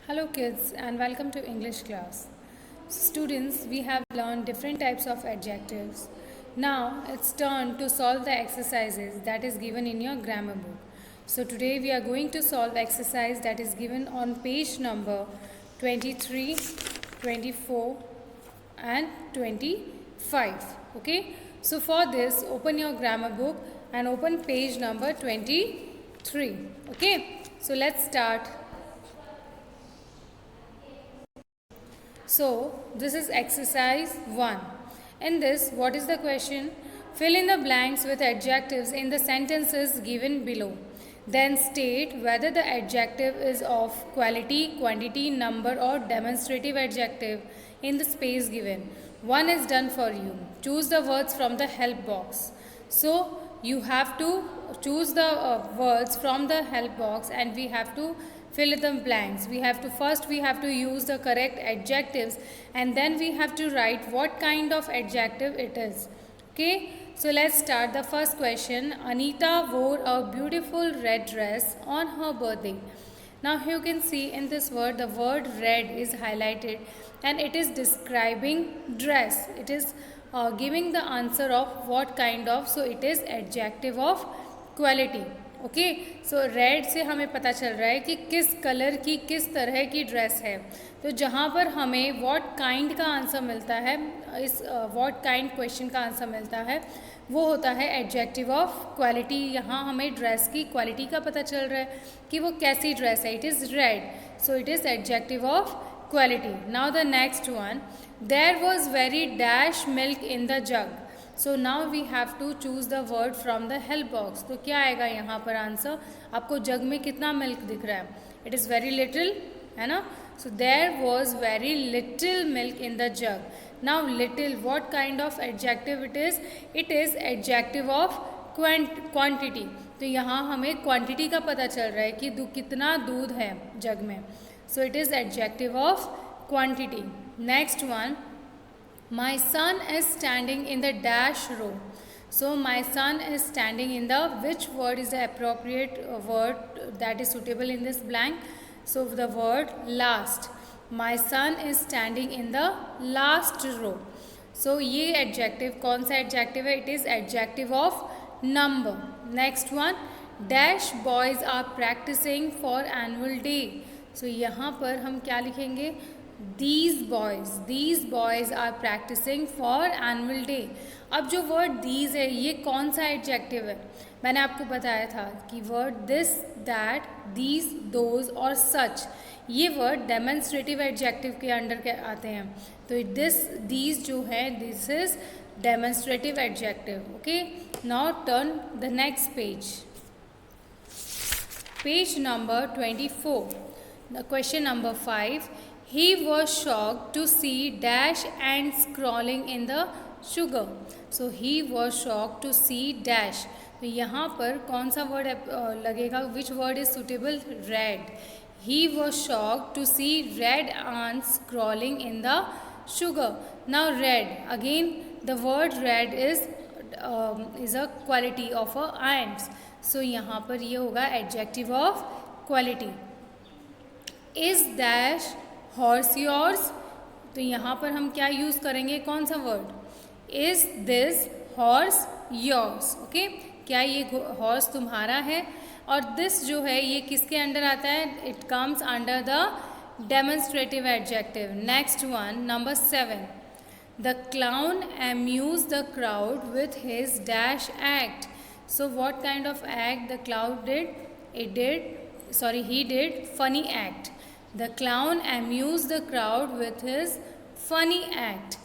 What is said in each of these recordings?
Hello kids and welcome to English class. Students, we have learned different types of adjectives. Now it's turn to solve the exercises that is given in your grammar book. So today we are going to solve exercise that is given on page number 23, 24 and 25. Okay? So for this, open your grammar book and open page number 23. Okay? So let's start. So, this is exercise 1. In this, what is the question? Fill in the blanks with adjectives in the sentences given below. Then state whether the adjective is of quality, quantity, number or demonstrative adjective in the space given. One is done for you. Choose the words from the help box. So, you have to choose the words from the help box and we have to fill in the blanks. We have to use the correct adjectives and then we have to write what kind of adjective it is. Okay, so let's start the first question. Anita wore a beautiful red dress on her birthday. Now you can see in this word the word red is highlighted and it is describing dress. It is giving the answer of what kind of, so it is adjective of quality. Okay, so red से हमें पता चल रहा है कि किस colour की किस तरह की ड्रेस है. तो जहाँ पर हमें व्हाट काइंड का आंसर मिलता है, इस व्हाट काइंड क्वेश्चन का आंसर मिलता है वो होता है एडजेक्टिव ऑफ क्वालिटी. यहाँ हमें ड्रेस की क्वालिटी का पता चल रहा है कि वो कैसी ड्रेस है. It is red, so it is adjective of quality. Now the next one. There was very dash milk in the jug. So now we have to choose the word from the help box. तो क्या आएगा यहाँ पर answer? आपको जग में कितना milk दिख रहा है? इट इज़ वेरी लिटिल, है ना. So there was very little milk in the jug. Now little, what kind of adjective it is? It is adjective of quantity. तो यहाँ हमें क्वांटिटी का पता चल रहा है कि कितना दूध है जग में. सो it is adjective of quantity. Next one. My son is standing in the dash row. So my son is standing in the, which word is the appropriate word that is suitable in this blank? So the word last. My son is standing in the last row. So ये adjective कौन सा adjective है? It is adjective of number. Next one. Dash boys are practicing for annual day. So यहाँ पर हम क्या लिखेंगे? These boys are practicing for annual day. अब जो वर्ड these है ये कौन सा एडजेक्टिव है? मैंने आपको बताया था कि word this, that, these, those और such ये वर्ड डेमोन्स्ट्रेटिव एडजेक्टिव के अंडर के आते हैं. तो this, these जो है this is demonstrative adjective. Okay, now turn the next page. Page number 24. The question number 5. He was shocked to see dash ants crawling in the sugar. So he was shocked to see dash. तो यहाँ पर कौन सा word लगेगा? Which word is suitable? Red. He was shocked to see red ants crawling in the sugar. Now red. Again the word red is a quality of a ants. So यहाँ पर ये होगा adjective of quality. Is dash horse yours. तो यहाँ पर हम क्या use करेंगे? कौन सा word? Is this horse yours. Okay, क्या ये हॉर्स तुम्हारा है? और दिस जो है ये किसके अंडर आता है? It comes under the demonstrative adjective. Next one, number 7. The clown amuse the crowd with his dash act. So what kind of act the clown did? He did funny act. The clown amused the crowd with his funny act.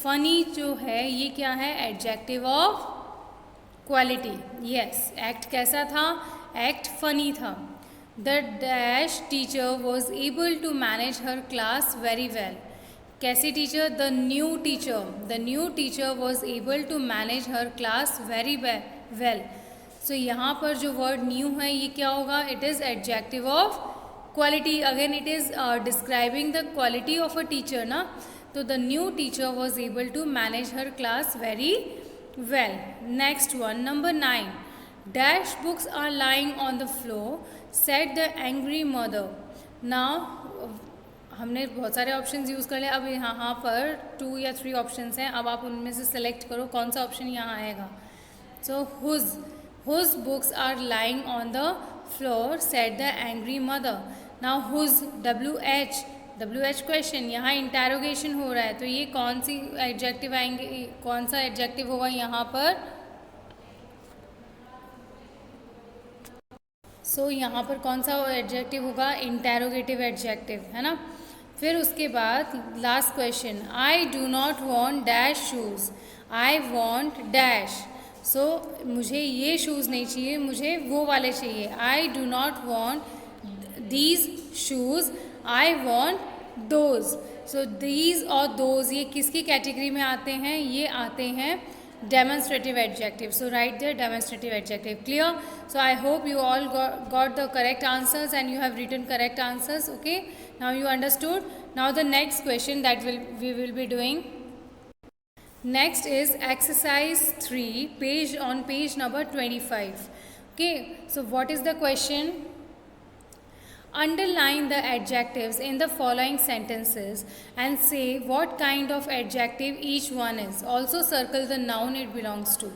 Funny जो है ये क्या है? Adjective of quality. Yes, act कैसा था? Act funny था. The dash teacher was able to manage her class very well. कैसी teacher? The new teacher. The new teacher was able to manage her class very well. So यहाँ पर जो word new है ये क्या होगा? It is adjective of quality. Again it is describing the quality of a teacher ना. तो the new teacher was able to manage her class very well. Next one, number 9. Dash books are lying on the floor, said the angry mother. Now हमने बहुत सारे options use कर लिए, अब यहाँ पर 2 या 3 ऑप्शंस हैं, अब आप उनमें से सेलेक्ट करो कौन सा ऑप्शन यहाँ आएगा। So whose books are lying on the floor said the angry mother. Now whose WH question, यहाँ इंटेरोगेशन हो रहा है, तो ये कौन सी एडजेक्टिव आएंगे, कौन सा एडजेक्टिव होगा यहाँ पर। सो यहाँ पर कौन सा एडजेक्टिव होगा, इंटेरोगेटिव एडजेक्टिव, है ना। फिर उसके बाद last question, I do not want dash shoes, I want dash. So मुझे ये शूज़ नहीं चाहिए, मुझे वो वाले चाहिए। I do not want these shoes, I want those. So these और दोज ये किसकी कैटेगरी में आते हैं, ये आते हैं demonstrative adjective. So write there demonstrative adjective. Clear? So I hope you all got the correct answers and you have written correct answers. Okay, now you understood. Now the next question that we will be doing next is exercise 3 page number 25. Okay, so what is the question? Underline the adjectives in the following sentences and say what kind of adjective each one is. Also circle the noun it belongs to.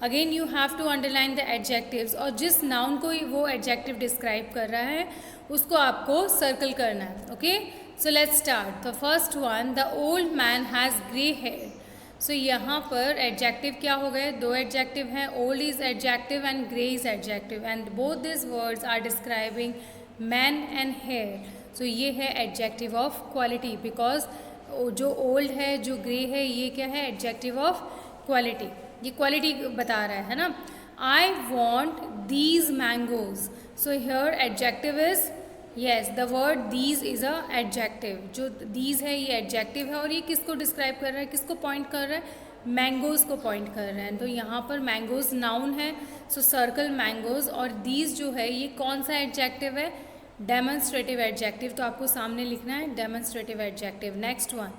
Again you have to underline the adjectives, और जिस noun को वो adjective describe कर रहा है उसको आपको circle करना है. Okay, so let's start. The first one, the old man has grey hair. So यहाँ पर adjective क्या हो गए, दो adjective हैं, old is adjective and grey is adjective, and both these words are describing man and hair. So ये है adjective of quality, because जो ओल्ड है जो ग्रे है ये क्या है, एडजेक्टिव ऑफ क्वालिटी, ये क्वालिटी बता रहा है ना. I want these mangoes. So here adjective is, yes the word these is a adjective. जो दीज है ये एडजेक्टिव है और ये किसको डिस्क्राइब कर रहा है, किसको पॉइंट कर रहा है, मैंगोज़ को पॉइंट कर रहे हैं. तो यहाँ पर मैंगोज़ नाउन है, सो सर्कल मैंगोज़. और दीज जो है ये कौन सा एडजेक्टिव है, डेमोन्स्ट्रेटिव एडजेक्टिव. तो आपको सामने लिखना है demonstrative adjective. Next one,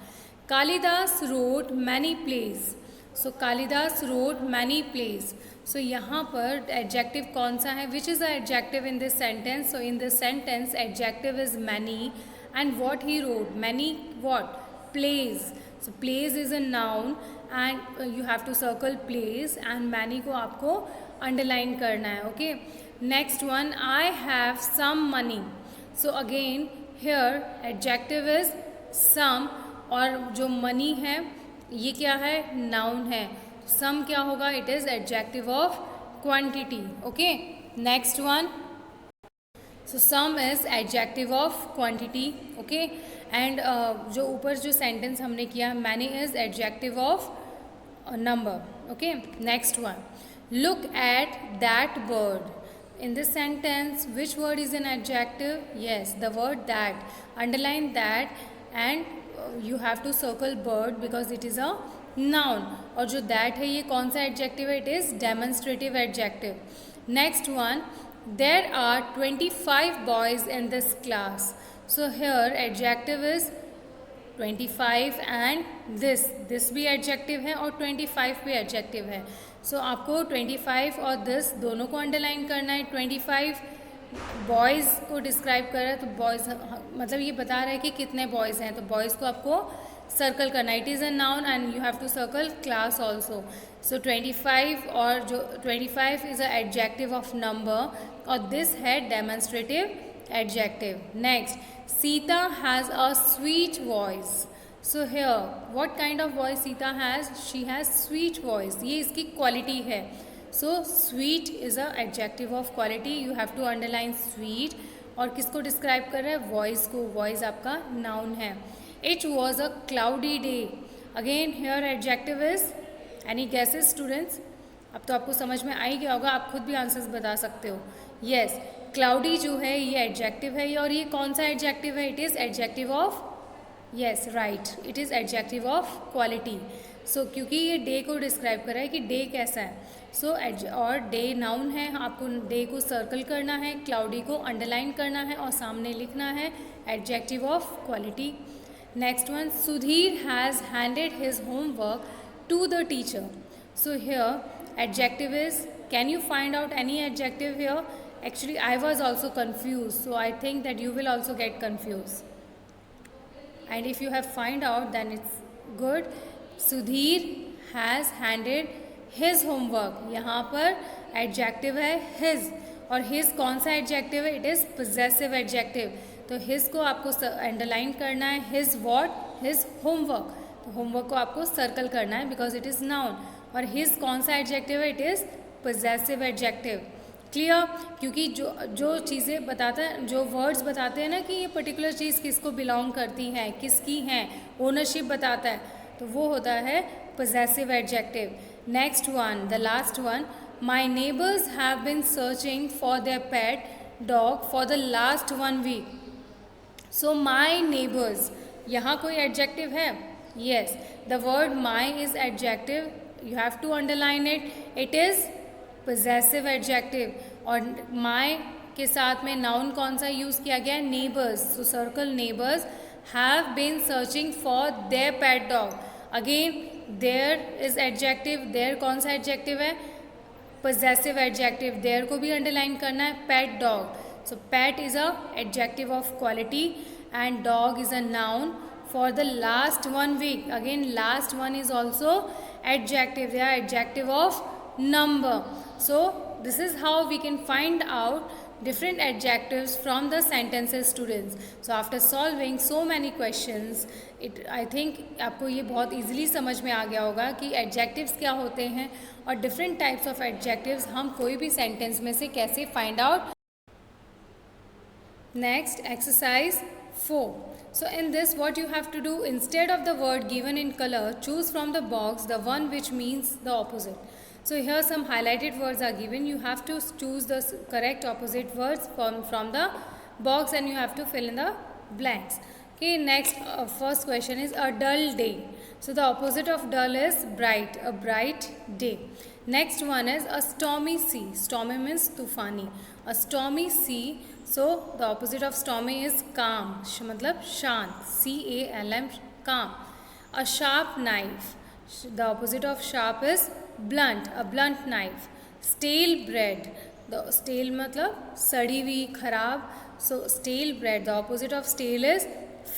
Kalidas wrote many plays. So Kalidas wrote many plays. So यहाँ पर एडजेक्टिव कौन सा है, which is the adjective in this sentence. So in this sentence adjective is many and what he wrote, many what, plays. So plays is a noun and you have to circle place, and many को आपको underline करना है. Okay, next one, I have some money. So again here adjective is some, और जो money है ये क्या है, नाउन है. सम क्या होगा, it is adjective of quantity. Okay, next one, so some is adjective of quantity. Okay, and जो ऊपर जो सेंटेंस हमने किया, many is adjective of number. Okay, next one, look at that bird. In this sentence which word is an adjective, yes the word that. Underline that and you have to circle bird because it is a noun. और जो that है ये कौन सा adjective है, it is demonstrative adjective. Next one, there are 25 boys in this class. So here adjective is 25 and this भी adjective है और 25 भी एडजेक्टिव है. सो आपको 25 और दिस दोनों को अंडरलाइन करना है. 25 बॉयज़ को डिस्क्राइब कर रहा है, तो बॉयज़ मतलब ये बता रहा है कि कितने बॉयज़ हैं, तो बॉयज़ को आपको सर्कल करना है. It is a noun and you have to circle class also. So 25 और जो 25 is a adjective of number और दिस है demonstrative adjective. Next, Sita has a sweet voice. So here, what kind of voice Sita has? She has sweet voice. ये इसकी quality है. So sweet is a adjective of quality. You have to underline sweet. और किसको describe कर रहा है, voice को. voice आपका noun है. It was a cloudy day. Again here adjective is, any guesses students? अब तो आपको समझ में आ ही गया होगा, आप खुद भी आंसर्स बता सकते हो. Yes, क्लाउडी जो है ये एडजेक्टिव है, और ये कौन सा एडजेक्टिव है, it is adjective of, yes right, it is adjective of quality. So क्योंकि ये डे को डिस्क्राइब कर रहा है कि डे कैसा है. सो और डे नाउन है, आपको डे को सर्कल करना है, क्लाउडी को अंडरलाइन करना है और सामने लिखना है adjective of quality. Next one, Sudhir has handed his homework to the teacher. So here adjective is, can you find out any adjective here? Actually I was also confused, so I think that you will also get confused. and if you have find out then it's good. Sudhir has handed his homework. यहाँ पर adjective है his, और his कौन सा adjective है? It is possessive adjective. तो his को आपको underline करना है. His what? His homework. तो homework को आपको circle करना है because it is noun. और his कौन सा adjective है? It is possessive adjective. Clear? क्योंकि जो चीज़ें बताता है, जो वर्ड्स बताते हैं ना कि ये पर्टिकुलर चीज़ किसको बिलोंग करती है, किसकी है, ओनरशिप बताता है, तो वो होता है possessive adjective. Next one, the last one, my neighbours have been searching for their pet dog for the last 1 week. So my neighbours, यहाँ कोई एडजेक्टिव है? Yes, the word my is adjective. You have to underline it. It is possessive adjective. और my के साथ में noun कौन सा use किया गया है? neighbors. So circle neighbors have been searching for their pet dog. Again there is adjective. there कौन सा adjective है? possessive adjective. there को भी underline करना है. pet dog. So pet is a adjective of quality and dog is a noun for the last 1 week. Again last one is also adjective. They are adjective of number. So this is how we can find out different adjectives from the sentences, students. So after solving so many questions, I think आपको ये बहुत easily समझ में आ गया होगा कि adjectives क्या होते हैं और different types of adjectives हम कोई भी sentence में से कैसे find out. Next, exercise 4. So in this, what you have to do, instead of the word given in color, choose from the box the one which means the opposite. So here some highlighted words are given. You have to choose the correct opposite words from the box and you have to fill in the blanks. Okay, next first question is a dull day. So the opposite of dull is bright, a bright day. Next one is a stormy sea. Stormy means tufani. A stormy sea. So the opposite of stormy is calm. मतलब शांत. CALM, calm. A sharp knife. The opposite of sharp is blunt, a blunt knife. Stale bread. The stale मतलब सड़ी हुई, खराब. So stale bread. The opposite of stale is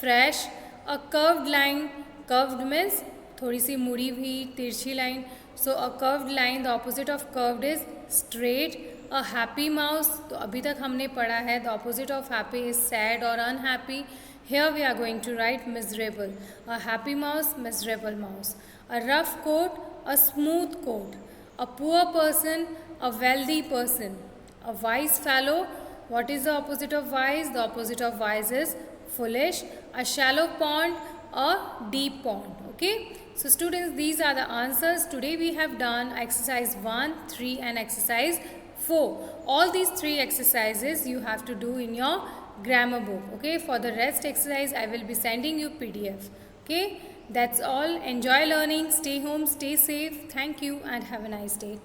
fresh. A curved line. Curved means थोड़ी सी मुड़ी हुई, तिरछी line. So a curved line. The opposite of curved is straight. A happy mouse. तो अभी तक हमने पढ़ा है. The opposite of happy is sad or unhappy. Here we are going to write miserable. A happy mouse, miserable mouse. A rough coat, a smooth coat. A poor person, a wealthy person. A wise fellow. What is the opposite of wise? The opposite of wise is foolish. A shallow pond, a deep pond. Okay. So students, these are the answers. Today we have done exercise 1, 3 and exercise 4. All these 3 exercises you have to do in your grammar book. Okay. For the rest exercise I will be sending you PDF. Okay. That's all. Enjoy learning. Stay home. Stay safe. Thank you and have a nice day.